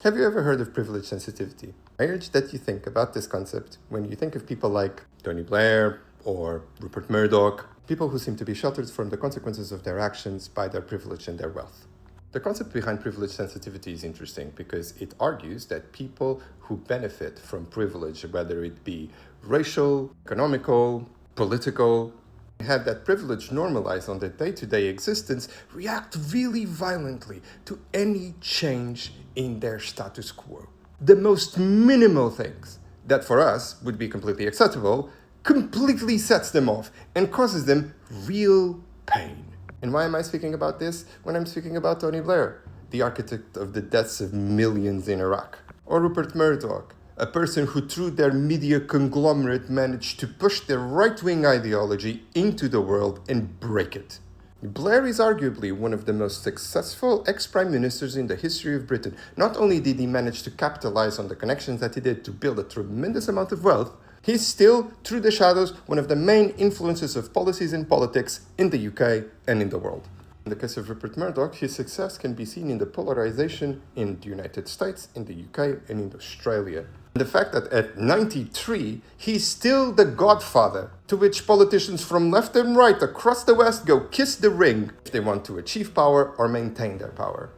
Have you ever heard of privilege sensitivity? I urge that you think about this concept when you think of people like Tony Blair or Rupert Murdoch, people who seem to be sheltered from the consequences of their actions by their privilege and their wealth. The concept behind privilege sensitivity is interesting because it argues that people who benefit from privilege, whether it be racial, economical, political, have that privilege normalized on their day-to-day existence, react really violently to any change in their status quo. The most minimal things that for us would be completely acceptable completely sets them off and causes them real pain. And why am I speaking about this when I'm speaking about Tony Blair, the architect of the deaths of millions in Iraq? Or Rupert Murdoch, a person who through their media conglomerate managed to push their right-wing ideology into the world and break it. Blair is arguably one of the most successful ex-prime ministers in the history of Britain. Not only did he manage to capitalize on the connections that he did to build a tremendous amount of wealth, he's still, through the shadows, one of the main influences of policies and politics in the UK and in the world. In the case of Rupert Murdoch, his success can be seen in the polarization in the United States, in the UK, and in Australia. And the fact that at 93, he's still the godfather to which politicians from left and right across the West go kiss the ring if they want to achieve power or maintain their power.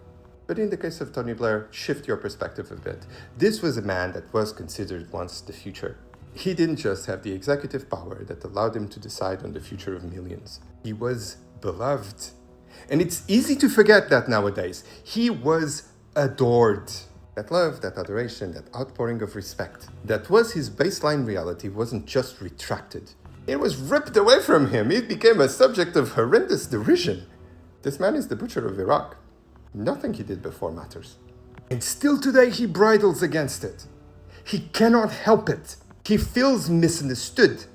But in the case of Tony Blair, shift your perspective a bit. This was a man that was considered once the future. He didn't just have the executive power that allowed him to decide on the future of millions. He was beloved. And it's easy to forget that nowadays. He was adored. That love, that adoration, that outpouring of respect that was his baseline reality wasn't just retracted. It was ripped away from him. It became a subject of horrendous derision. This man is the butcher of Iraq. Nothing he did before matters. And still today he bridles against it. He cannot help it. He feels misunderstood.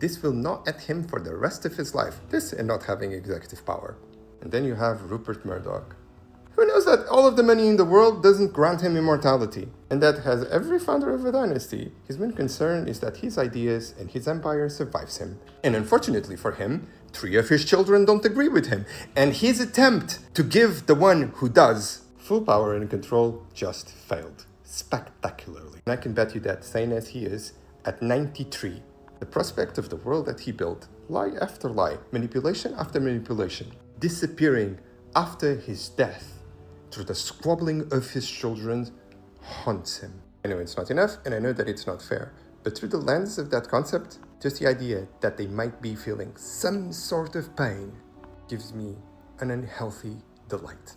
This will gnaw at him for the rest of his life. This and not having executive power. And then you have Rupert Murdoch, who knows that all of the money in the world doesn't grant him immortality, and that as every founder of a dynasty, his main concern is that his ideas and his empire survives him. And unfortunately for him, 3 of his children don't agree with him, and his attempt to give the one who does full power and control just failed spectacularly. And I can bet you that, sane as he is, at 93, the prospect of the world that he built, lie after lie, manipulation after manipulation, disappearing after his death through the squabbling of his children haunts him. I know it's not enough, and I know that it's not fair, but through the lens of that concept, just the idea that they might be feeling some sort of pain gives me an unhealthy delight.